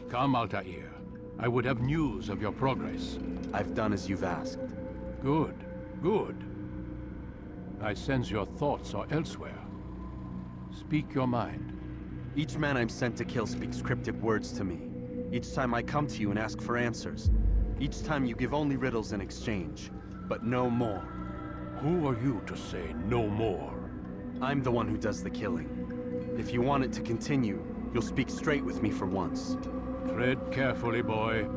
Come, Altair. I would have news of your progress. I've done as you've asked. Good, good. I sense your thoughts are elsewhere. Speak your mind. Each man I'm sent to kill speaks cryptic words to me. Each time I come to you and ask for answers. Each time you give only riddles in exchange, but no more. Who are you to say no more? I'm the one who does the killing. If you want it to continue, you'll speak straight with me for once. Tread carefully, boy.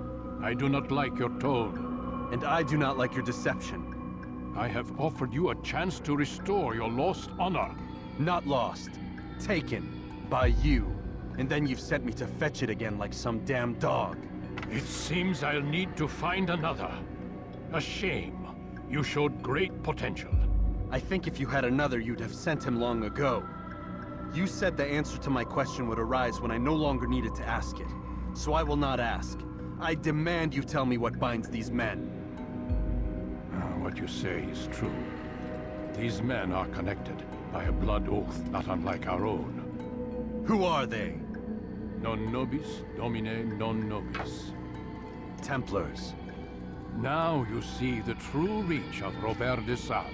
I do not like your tone. And I do not like your deception. I have offered you a chance to restore your lost honor. Not lost. Taken. By you. And then you've sent me to fetch it again like some damn dog. It seems I'll need to find another. A shame. You showed great potential. I think if you had another, you'd have sent him long ago. You said the answer to my question would arise when I no longer needed to ask it. So I will not ask. I demand you tell me what binds these men. What you say is true. These men are connected by a blood oath not unlike our own. Who are they? Non nobis, domine non nobis. Templars. Now you see the true reach of Robert de Sade.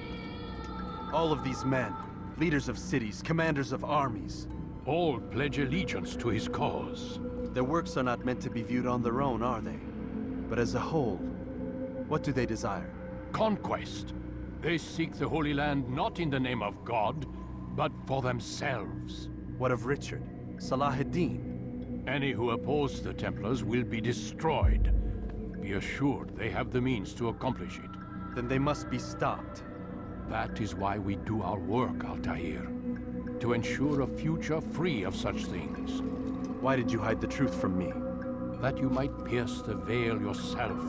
All of these men, leaders of cities, commanders of armies. All pledge allegiance to his cause. Their works are not meant to be viewed on their own, are they? But as a whole, what do they desire? Conquest. They seek the Holy Land not in the name of God, but for themselves. What of Richard? Salah-ad-Din? Any who oppose the Templars will be destroyed. Be assured they have the means to accomplish it. Then they must be stopped. That is why we do our work, Altair. To ensure a future free of such things. Why did you hide the truth from me? That you might pierce the veil yourself.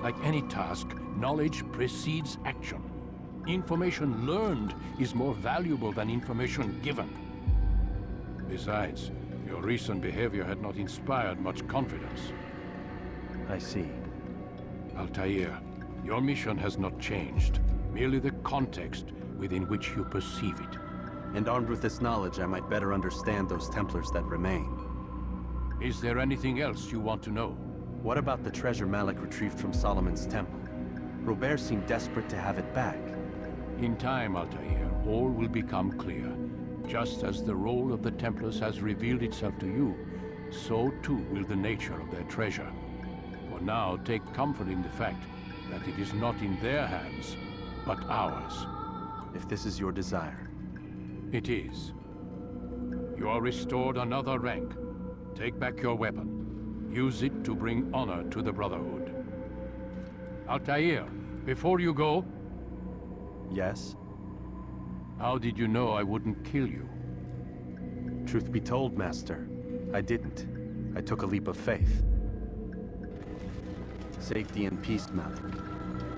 Like any task, knowledge precedes action. Information learned is more valuable than information given. Besides, your recent behavior had not inspired much confidence. I see. Altair, your mission has not changed. Merely the context within which you perceive it. And armed with this knowledge, I might better understand those Templars that remain. Is there anything else you want to know? What about the treasure Malik retrieved from Solomon's temple? Robert seemed desperate to have it back. In time, Altair, all will become clear. Just as the role of the Templars has revealed itself to you, so too will the nature of their treasure. For now, take comfort in the fact that it is not in their hands, but ours. If this is your desire. It is. You are restored another rank. Take back your weapon. Use it to bring honor to the Brotherhood. Altair, before you go... Yes? How did you know I wouldn't kill you? Truth be told, Master, I didn't. I took a leap of faith. Safety and peace, Malik.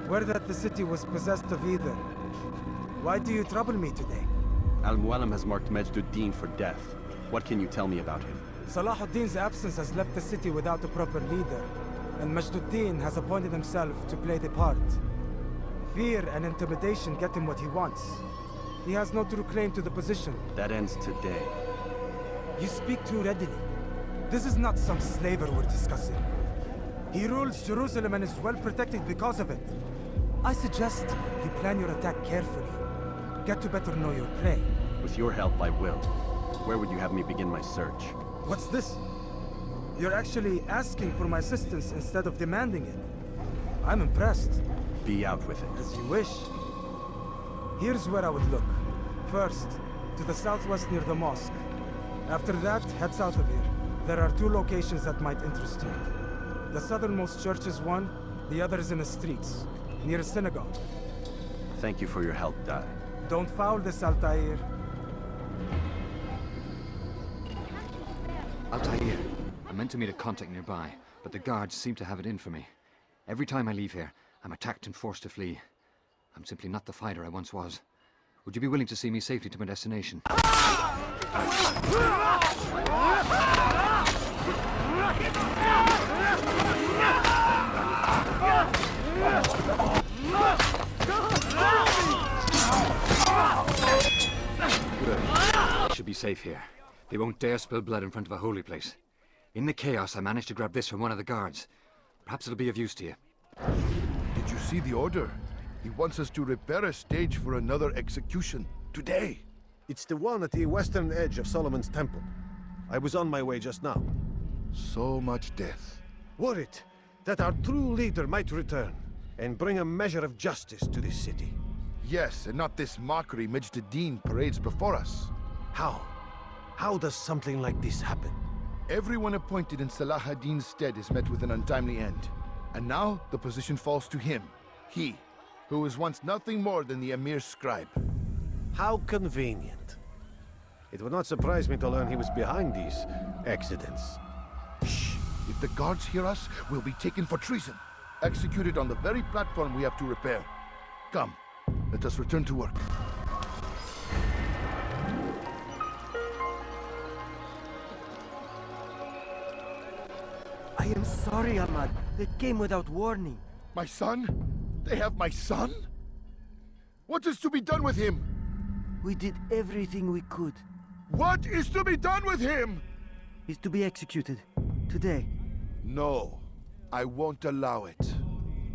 Word that the city was possessed of either. Why do you trouble me today? Al-Mualim has marked Majd-ud-Din for death. What can you tell me about him? Salah ad-Din's absence has left the city without a proper leader, and Majd-ud-Din has appointed himself to play the part. Fear and intimidation get him what he wants. He has no true claim to the position. That ends today. You speak too readily. This is not some slaver we're discussing. He rules Jerusalem and is well protected because of it. I suggest you plan your attack carefully. Get to better know your prey. With your help, I will. Where would you have me begin my search? What's this? You're actually asking for my assistance instead of demanding it. I'm impressed. Be out with it. As you wish. Here's where I would look. First, to the southwest near the mosque. After that, head south of here. There are 2 locations that might interest you. The southernmost church is one, the other is in the streets, near a synagogue. Thank you for your help, Dai. Don't foul this, Altair. Altair, I meant to meet a contact nearby, but the guards seem to have it in for me. Every time I leave here, I'm attacked and forced to flee. I'm simply not the fighter I once was. Would you be willing to see me safely to my destination? Good. I should be safe here. They won't dare spill blood in front of a holy place. In the chaos, I managed to grab this from one of the guards. Perhaps it'll be of use to you. Did you see the order? He wants us to repair a stage for another execution. Today. It's the one at the western edge of Solomon's Temple. I was on my way just now. So much death. Worried that our true leader might return and bring a measure of justice to this city. Yes, and not this mockery Majd parades before us. How? How does something like this happen? Everyone appointed in Salah ad-Din's stead is met with an untimely end. And now the position falls to him. He, who was once nothing more than the Emir's scribe. How convenient. It would not surprise me to learn he was behind these accidents. Shh! If the guards hear us, we'll be taken for treason. Executed on the very platform we have to repair. Come, let us return to work. I am sorry, Ahmad. It came without warning. My son? They have my son? What is to be done with him? We did everything we could. What is to be done with him? He's to be executed. Today. No, I won't allow it.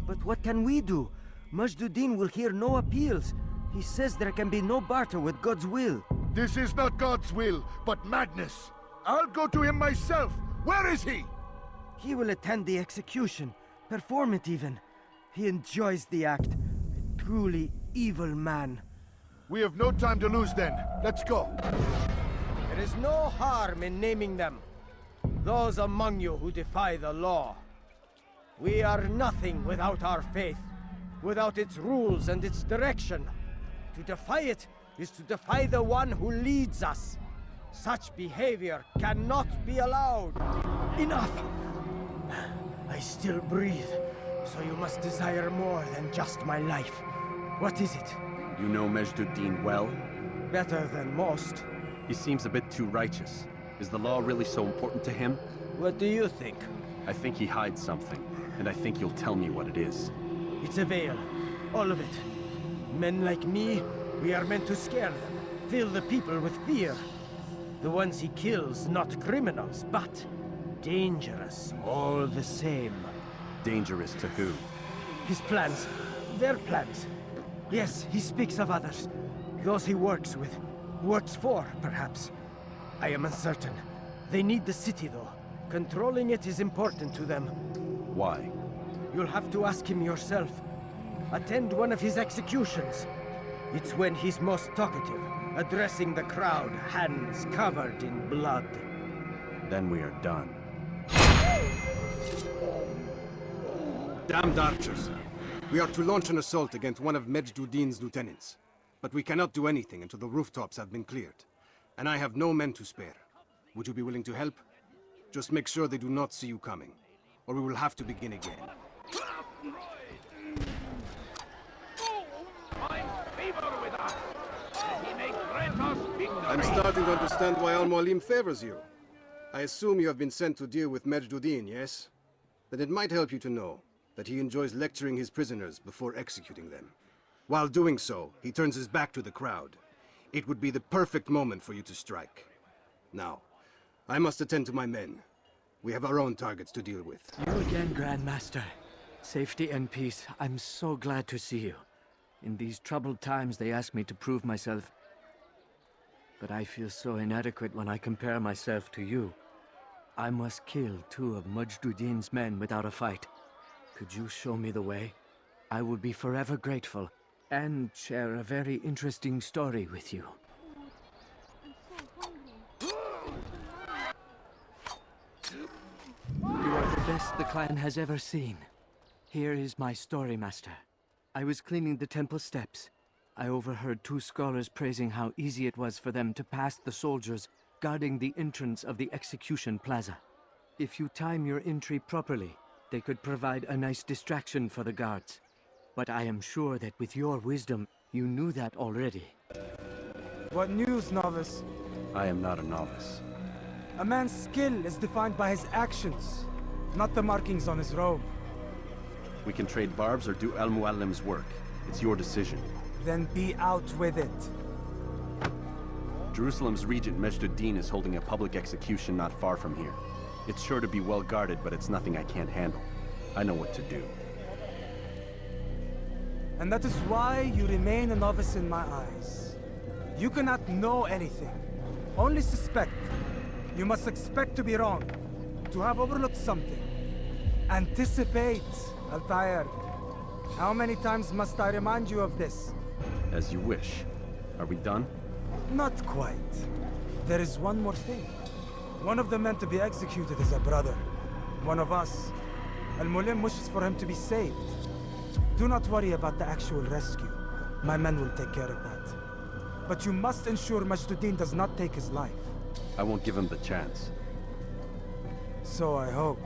But what can we do? Majd will hear no appeals. He says there can be no barter with God's will. This is not God's will, but madness. I'll go to him myself. Where is he? He will attend the execution. Perform it even. He enjoys the act. A truly evil man. We have no time to lose then. Let's go. There is no harm in naming them. Those among you who defy the law. We are nothing without our faith, without its rules and its direction. To defy it is to defy the one who leads us. Such behavior cannot be allowed. Enough! I still breathe, so you must desire more than just my life. What is it? You know Majd well? Better than most. He seems a bit too righteous. Is the law really so important to him? What do you think? I think he hides something, and I think you'll tell me what it is. It's a veil. All of it. Men like me, we are meant to scare them, fill the people with fear. The ones he kills, not criminals, but dangerous all the same. Dangerous to who? His plans. Their plans. Yes, he speaks of others. Those he works with. Works for, perhaps. I am uncertain. They need the city, though. Controlling it is important to them. Why? You'll have to ask him yourself. Attend one of his executions. It's when he's most talkative, addressing the crowd, hands covered in blood. Then we are done. Damned archers! We are to launch an assault against one of Majd lieutenants. But we cannot do anything until the rooftops have been cleared. And I have no men to spare. Would you be willing to help? Just make sure they do not see you coming, or we will have to begin again. I'm starting to understand why Al-Mualim favors you. I assume you have been sent to deal with Majd, yes? Then it might help you to know that he enjoys lecturing his prisoners before executing them. While doing so, he turns his back to the crowd. It would be the perfect moment for you to strike. Now, I must attend to my men. We have our own targets to deal with. You again, Grandmaster. Safety and peace. I'm so glad to see you. In these troubled times, they ask me to prove myself. But I feel so inadequate when I compare myself to you. I must kill 2 of Majd men without a fight. Could you show me the way? I would be forever grateful, and share a very interesting story with you. You are the best the clan has ever seen. Here is my story, Master. I was cleaning the temple steps. I overheard 2 scholars praising how easy it was for them to pass the soldiers guarding the entrance of the execution plaza. If you time your entry properly, they could provide a nice distraction for the guards. But I am sure that with your wisdom, you knew that already. What news, novice? I am not a novice. A man's skill is defined by his actions, not the markings on his robe. We can trade barbs or do Al-Mualim's work. It's your decision. Then be out with it. Jerusalem's regent Majd is holding a public execution not far from here. It's sure to be well guarded, but it's nothing I can't handle. I know what to do. And that is why you remain a novice in my eyes. You cannot know anything, only suspect. You must expect to be wrong, to have overlooked something. Anticipate, Altair. How many times must I remind you of this? As you wish. Are we done? Not quite. There is one more thing. One of the men to be executed is a brother. One of us. Al-Mulim wishes for him to be saved. Do not worry about the actual rescue. My men will take care of that. But you must ensure Majduddin does not take his life. I won't give him the chance. So I hope.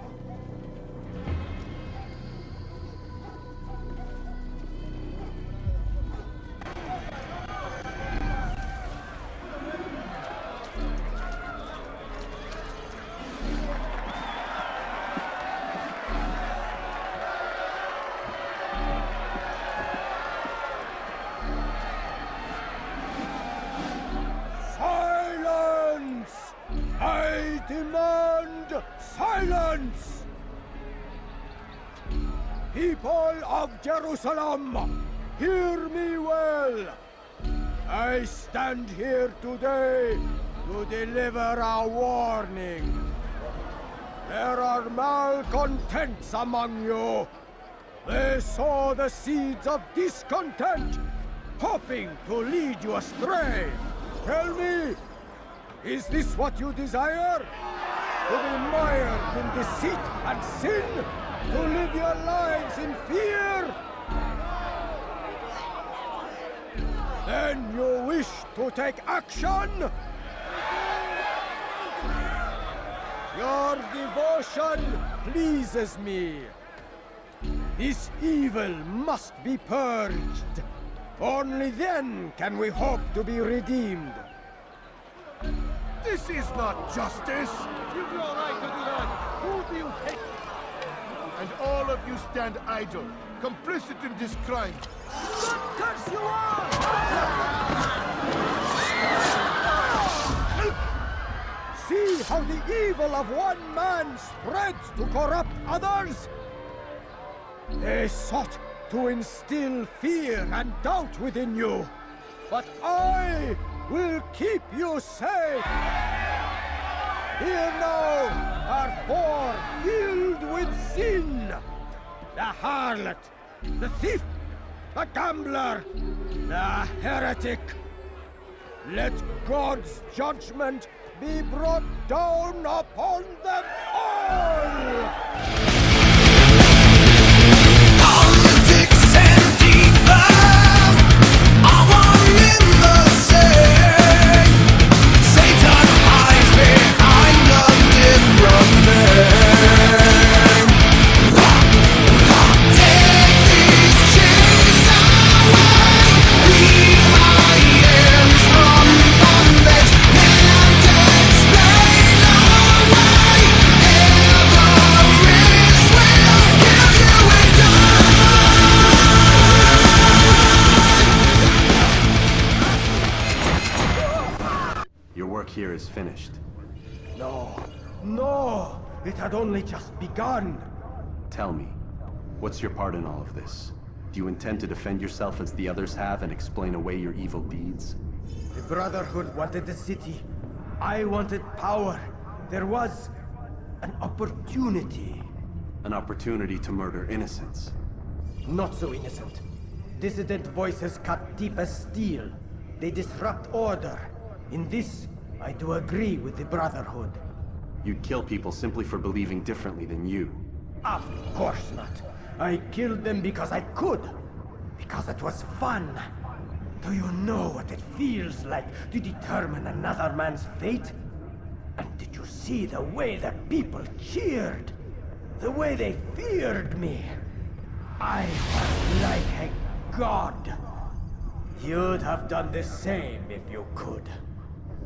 Demand silence! People of Jerusalem, hear me well. I stand here today to deliver a warning. There are malcontents among you. They sow the seeds of discontent, hoping to lead you astray. Tell me, is this what you desire? To be mired in deceit and sin? To live your lives in fear? Then you wish to take action? Your devotion pleases me. This evil must be purged. Only then can we hope to be redeemed. This is not justice! You've no right to do that! Who do you take? And all of you stand idle, complicit in this crime. What curse you are! See how the evil of one man spreads to corrupt others? They sought to instill fear and doubt within you. But I will keep you safe. Here now are four filled with sin. The harlot, the thief, the gambler, the heretic. Let God's judgment be brought down upon them all! Here is finished. No, it had only just begun. Tell me, what's your part in all of this? Do you intend to defend yourself as the others have and explain away your evil deeds? The Brotherhood wanted the city. I wanted power. There was an opportunity. An opportunity to murder innocents. Not so innocent. Dissident voices cut deep as steel. They disrupt order. In this, I do agree with the Brotherhood. You'd kill people simply for believing differently than you. Of course not. I killed them because I could. Because it was fun. Do you know what it feels like to determine another man's fate? And did you see the way the people cheered? The way they feared me? I was like a god. You'd have done the same if you could.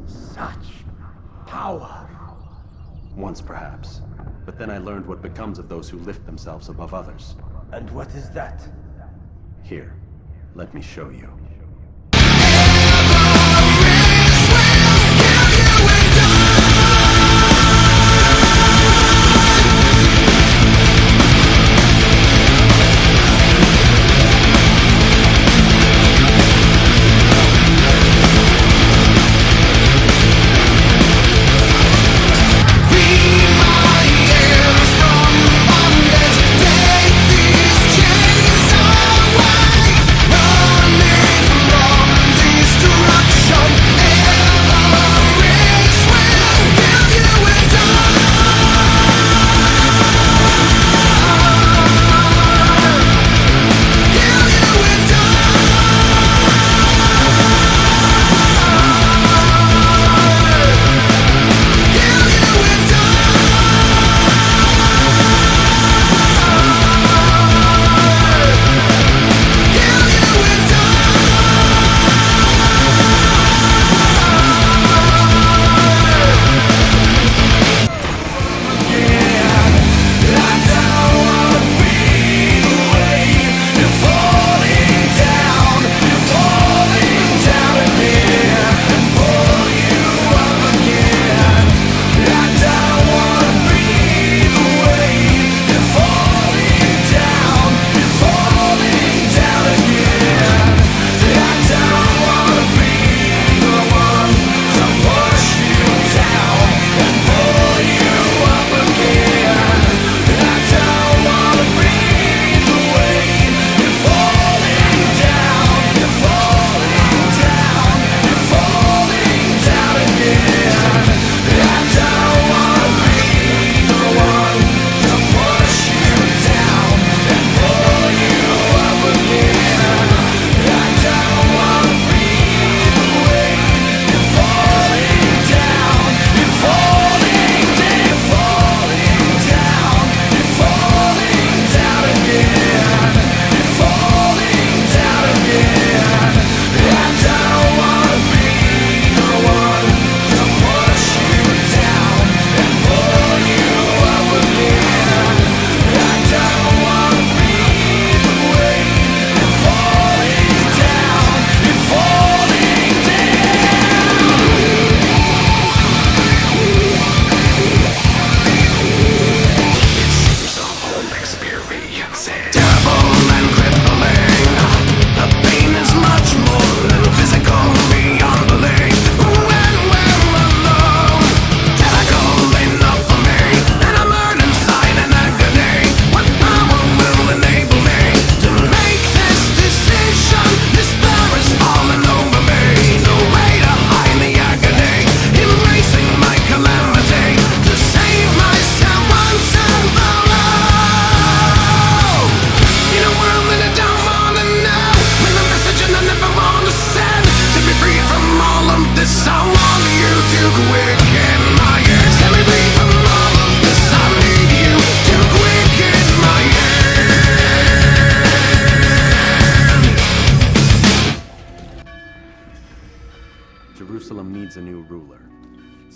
Such power. Once, perhaps. But then I learned what becomes of those who lift themselves above others. And what is that? Here, let me show you.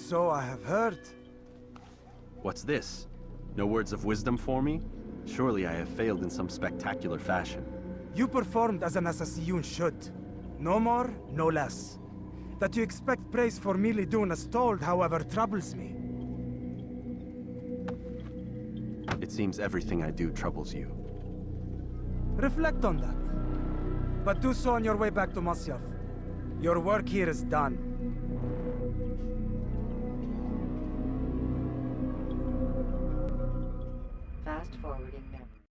So I have heard. What's this? No words of wisdom for me? Surely I have failed in some spectacular fashion. You performed as an Assassiyun should. No more, no less. That you expect praise for merely doing as told, however, troubles me. It seems everything I do troubles you. Reflect on that. But do so on your way back to Masyaf. Your work here is done. Fast forwarding memory.